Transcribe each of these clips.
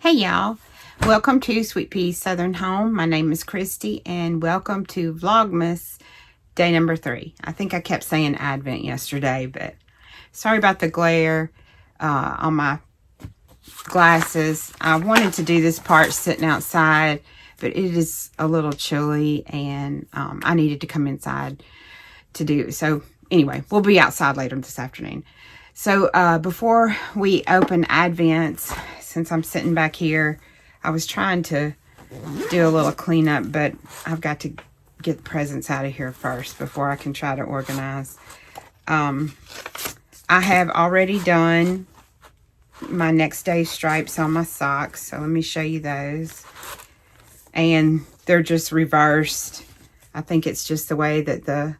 Hey y'all, welcome to Sweet Pea's Southern Home. My name is Christy and welcome to Vlogmas day number 3. I think I kept saying Advent yesterday, but sorry about the glare on my glasses. I wanted to do this part sitting outside, but it is a little chilly and I needed to come inside to do it. So anyway, we'll be outside later this afternoon. So before we open Advents, since I'm sitting back here, I was trying to do a little cleanup, but I've got to get the presents out of here first before I can try to organize. I have already done my next day stripes on my socks, so let me show you those. And they're just reversed. I think it's just the way that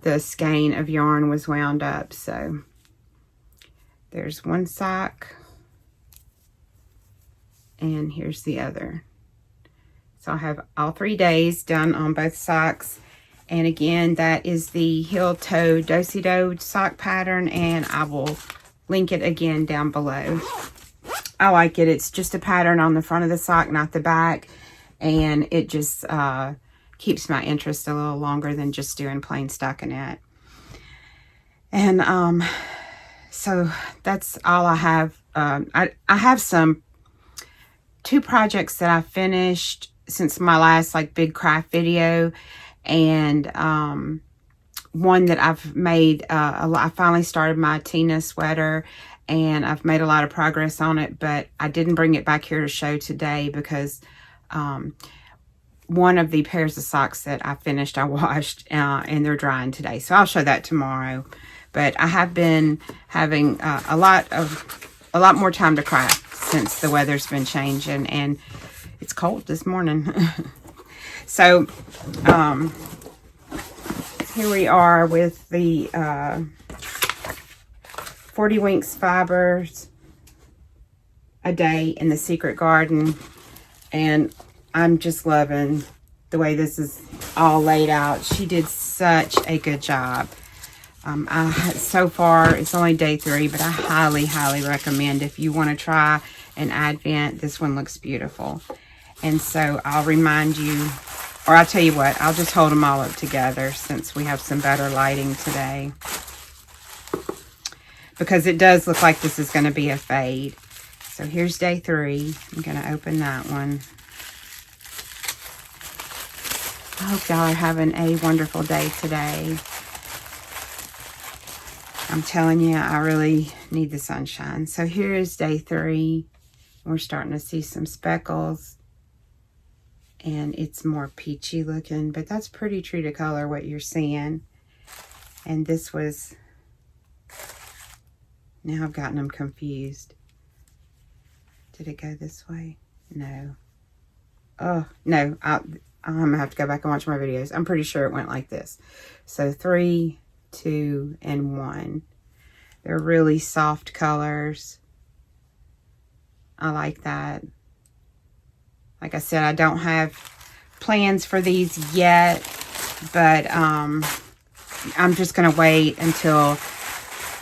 the skein of yarn was wound up. So there's one sock. And here's the other. So I have all 3 days done on both socks. And again, that is the heel toe do-si-do sock pattern, and I will link it again down below. I like it. It's just a pattern on the front of the sock, not the back. And it just keeps my interest a little longer than just doing plain stockinette. And so that's all I have. I have two projects that I finished since my last big craft video, and one that I've made I finally started my Tina sweater, and I've made a lot of progress on it, but I didn't bring it back here to show today because one of the pairs of socks that I finished I washed and they're drying today, so I'll show that tomorrow. But I have been having a lot more time to craft since the weather's been changing, and it's cold this morning. So here we are with the 40 Winks fibers a day in the Secret Garden, and I'm just loving the way this is all laid out. She did such a good job. So far, it's only day 3, but I highly, highly recommend if you want to try an Advent. This one looks beautiful. And so I'll remind you, or I'll tell you what, I'll just hold them all up together since we have some better lighting today. Because it does look like this is going to be a fade. So here's day 3. I'm going to open that one. I hope y'all are having a wonderful day today. I'm telling you, I really need the sunshine. So here is day 3. We're starting to see some speckles. And it's more peachy looking, but that's pretty true to color what you're seeing. And this was, now I've gotten them confused. Did it go this way? No. Oh, no. I'm going to have to go back and watch my videos. I'm pretty sure it went like this. So 3, 2, and 1. They're really soft colors. I like that. Like I said, I don't have plans for these yet, but I'm just going to wait until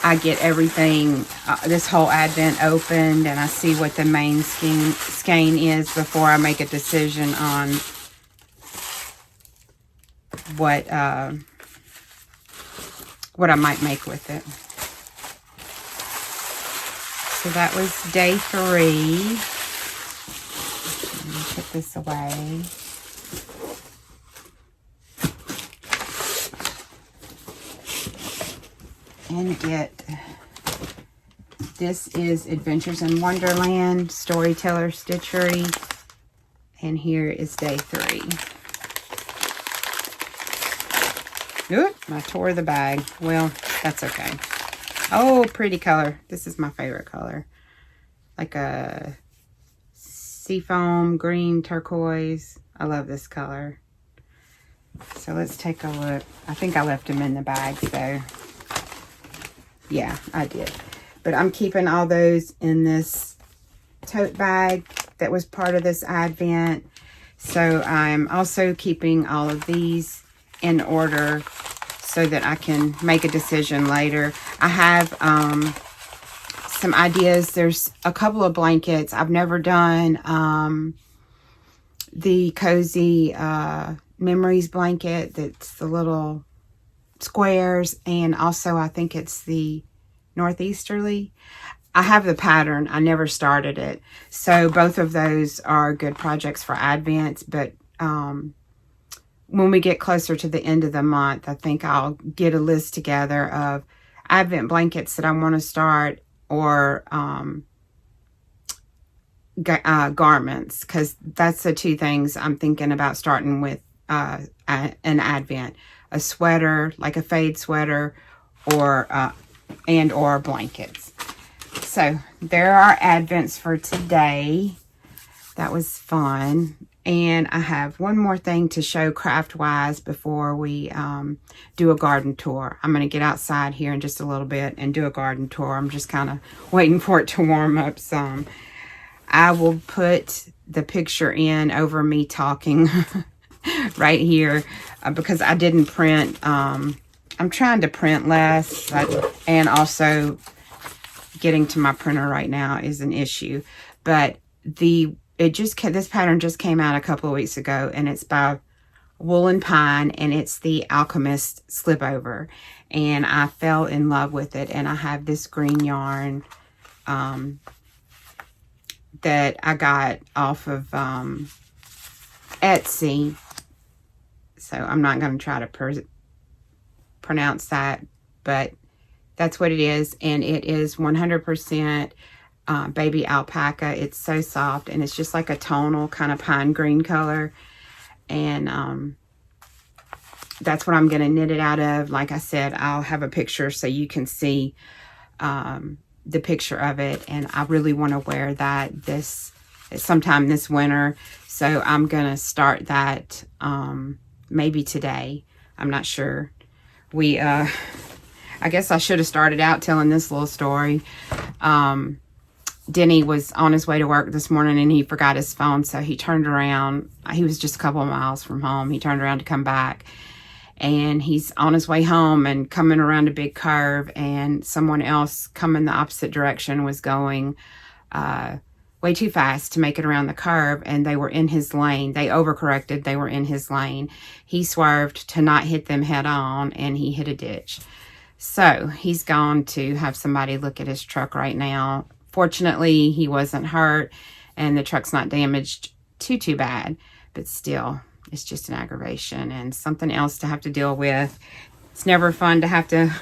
I get everything, this whole Advent opened, and I see what the main skein is before I make a decision on what I might make with it. So that was day 3. Let me put this away. And this is Adventures in Wonderland, Storyteller Stitchery. And here is day 3. Oop, I tore the bag. Well, that's okay. Oh, pretty color. This is my favorite color. Like a seafoam green turquoise. I love this color. So let's take a look. I think I left them in the bag, so yeah, I did. But I'm keeping all those in this tote bag that was part of this Advent. So I'm also keeping all of these in order so that I can make a decision later. I have some ideas. There's a couple of blankets. I've never done the Cozy Memories blanket. That's the little squares, and also I think it's the Northeasterly. I have the pattern. I never started it. So both of those are good projects for Advent, but when we get closer to the end of the month, I think I'll get a list together of Advent blankets that I want to start, or garments, because that's the two things I'm thinking about starting with an Advent. A sweater, like a fade sweater, or or blankets. So there are Advents for today. That was fun. And I have one more thing to show craft-wise before we do a garden tour. I'm going to get outside here in just a little bit and do a garden tour. I'm just kind of waiting for it to warm up some. I will put the picture in over me talking right here because I didn't print. I'm trying to print less, and also getting to my printer right now is an issue. But this pattern just came out a couple of weeks ago, and it's by Wool and Pine, and it's the Alchemist Slipover, and I fell in love with it. And I have this green yarn that I got off of Etsy, so I'm not going to try to pronounce that, but that's what it is. And it is 100% baby alpaca. It's so soft, and it's just like a tonal kind of pine green color. And that's what I'm going to knit it out of. Like I said, I'll have a picture so you can see the picture of it. And I really want to wear that sometime this winter. So I'm going to start that maybe today. I'm not sure. I guess I should have started out telling this little story. Denny was on his way to work this morning, and he forgot his phone, so he turned around. He was just a couple of miles from home. He turned around to come back, and he's on his way home and coming around a big curve, and someone else coming the opposite direction was going way too fast to make it around the curve, and they were in his lane. They overcorrected. They were in his lane. He swerved to not hit them head on, and he hit a ditch. So he's gone to have somebody look at his truck right now. Fortunately, he wasn't hurt, and the truck's not damaged too bad, but still, it's just an aggravation and something else to have to deal with. It's never fun to have to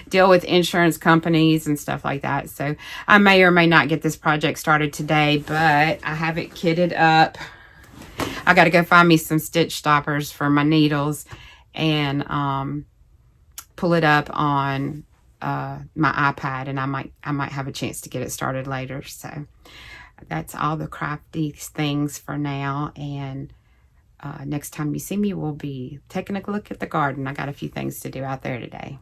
deal with insurance companies and stuff like that. So I may or may not get this project started today, but I have it kitted up. I got to go find me some stitch stoppers for my needles and pull it up on my iPad, and I might have a chance to get it started later. So that's all the crafty things for now, and next time you see me, we'll be taking a look at the garden. I got a few things to do out there today.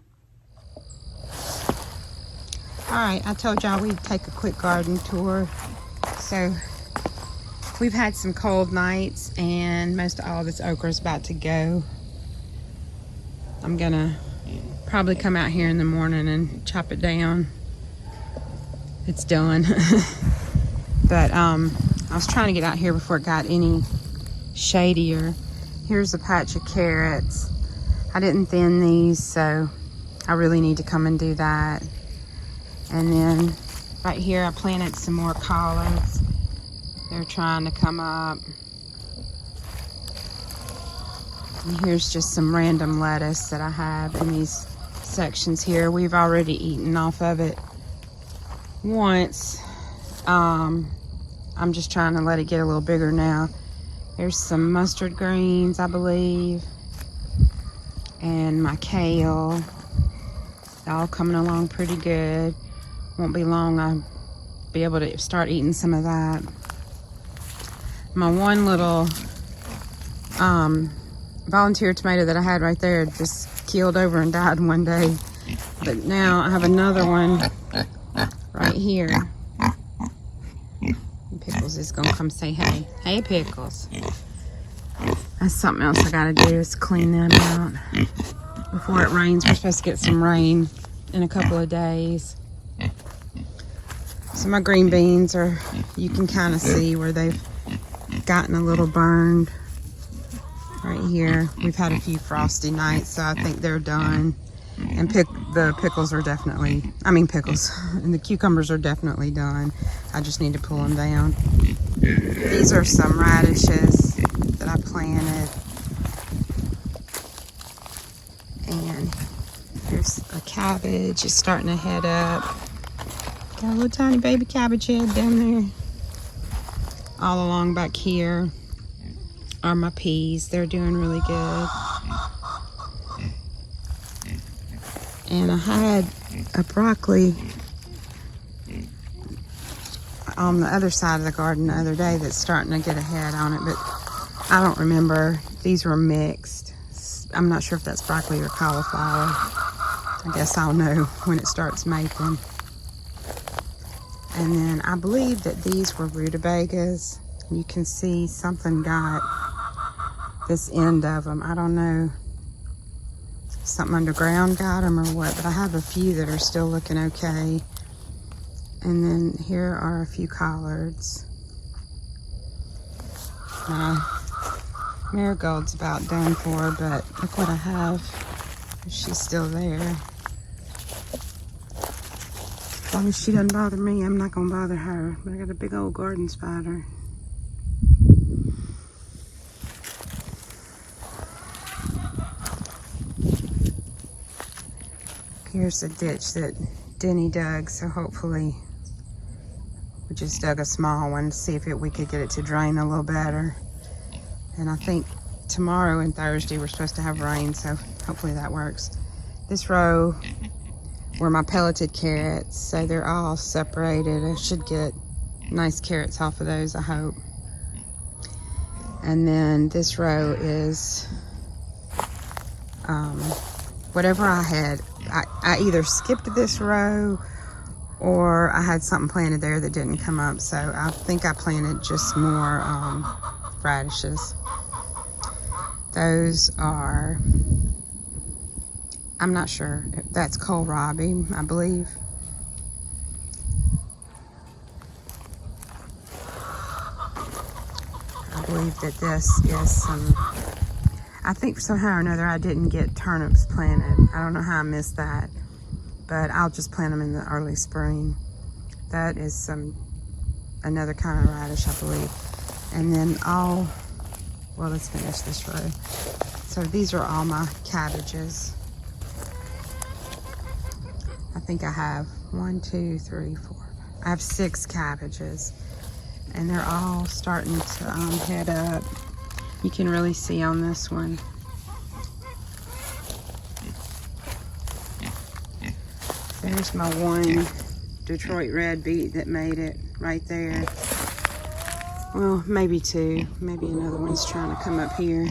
All right, I told y'all we'd take a quick garden tour. So we've had some cold nights, and most all of this okra is about to go. I'm gonna probably come out here in the morning and chop it down. It's done. But I was trying to get out here before it got any shadier. Here's a patch of carrots. I didn't thin these, so I really need to come and do that. And then right here I planted some more collards. They're trying to come up. And here's just some random lettuce that I have in these sections here. We've already eaten off of it once. I'm just trying to let it get a little bigger now. There's some mustard greens, I believe, and my kale. All coming along pretty good. Won't be long I'll be able to start eating some of that. My one little volunteer tomato that I had right there just keeled over and died one day. But now I have another one right here. And Pickles is gonna come say hey. Hey, Pickles. That's something else I gotta do, is clean them out before it rains. We're supposed to get some rain in a couple of days. So my green beans are, you can kind of see where they've gotten a little burned right here. We've had a few frosty nights, so I think they're done. And the pickles are definitely, pickles, and the cucumbers are definitely done. I just need to pull them down. These are some radishes that I planted. And here's a cabbage. It's starting to head up. Got a little tiny baby cabbage head down there. All along back here are my peas. They're doing really good. And I had a broccoli on the other side of the garden the other day that's starting to get a head on it, but I don't remember. These were mixed. I'm not sure if that's broccoli or cauliflower. I guess I'll know when it starts making. And then I believe that these were rutabagas. You can see something got this end of them. I don't know if something underground got them or what, but I have a few that are still looking okay. And then here are a few collards. Marigold's about done for, but look what I have. She's still there. As long as she doesn't bother me, I'm not gonna bother her. But I got a big old garden spider. Here's a ditch that Denny dug, so hopefully we just dug a small one to see if we could get it to drain a little better. And I think tomorrow and Thursday we're supposed to have rain, so hopefully that works. This row were my pelleted carrots, so they're all separated. I should get nice carrots off of those, I hope. And then this row is whatever I had. I either skipped this row or I had something planted there that didn't come up, so I think I planted just more radishes. Those are, I'm not sure if that's kohlrabi, I believe. I believe that this is some, I think somehow or another I didn't get turnips planted. I don't know how I missed that, but I'll just plant them in the early spring. That is another kind of radish, I believe. And then well, let's finish this row. So these are all my cabbages. I think I have 1, 2, 3, 4. I have 6 cabbages, and they're all starting to head up. You can really see on this one. There's my one Detroit red beet that made it right there. Well, maybe 2. Maybe another one's trying to come up here.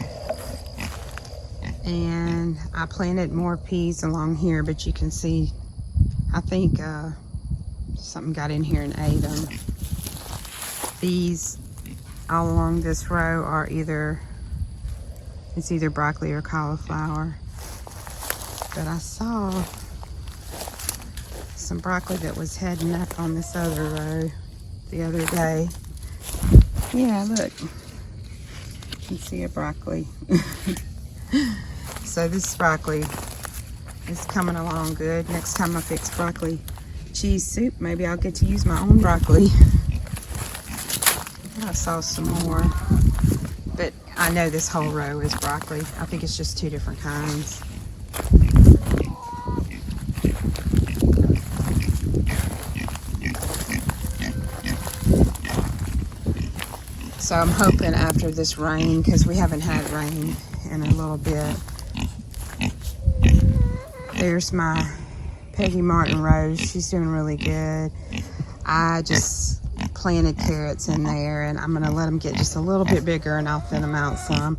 And I planted more peas along here, but you can see, I think something got in here and ate them. These all along this row are either broccoli or cauliflower. But I saw some broccoli that was heading up on this other row the other day. Yeah, look, you can see a broccoli. So this broccoli is coming along good. Next time I fix broccoli cheese soup, maybe I'll get to use my own broccoli. I saw some more, but I know this whole row is broccoli. I think it's just 2 different kinds. So I'm hoping after this rain, because we haven't had rain in a little bit. There's my Peggy Martin rose. She's doing really good. I just planted carrots in there, and I'm gonna let them get just a little bit bigger and I'll thin them out some.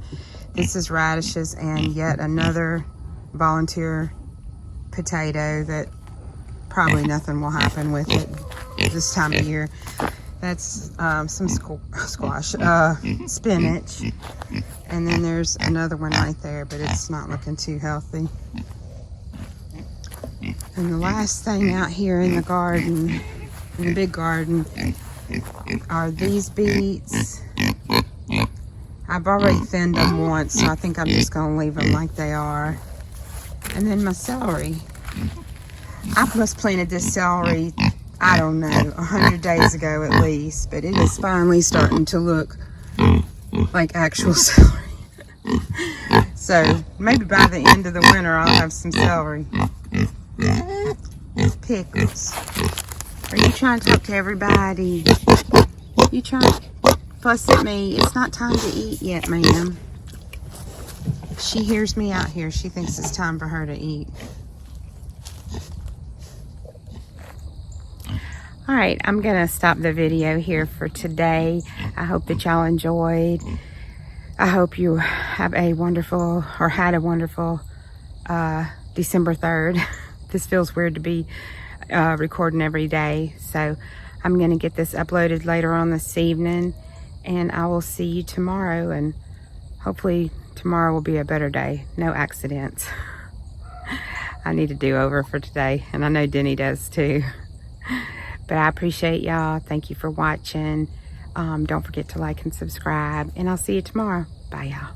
This is radishes and yet another volunteer potato that probably nothing will happen with it this time of year. That's some squash, spinach, and then there's another one right there, but it's not looking too healthy. And the last thing out here in the garden in the big garden are these beets. I've already thinned them once, so I think I'm just going to leave them like they are. And then my celery. I must planted this celery, I don't know, 100 days ago at least, but it is finally starting to look like actual celery. So maybe by the end of the winter I'll have some celery. Pickles. Are you trying to talk to everybody? You trying to fuss at me? It's not time to eat yet, ma'am. She hears me out here. She thinks it's time for her to eat. All right, I'm gonna stop the video here for today. I hope that y'all enjoyed. I hope you have a wonderful, or had a wonderful December 3rd. This feels weird to be recording every day. So I'm gonna get this uploaded later on this evening, and I will see you tomorrow, and hopefully tomorrow will be a better day. No accidents. I need a do-over for today, and I know Denny does too. But I appreciate y'all. Thank you for watching. Don't forget to like and subscribe, and I'll see you tomorrow. Bye, y'all.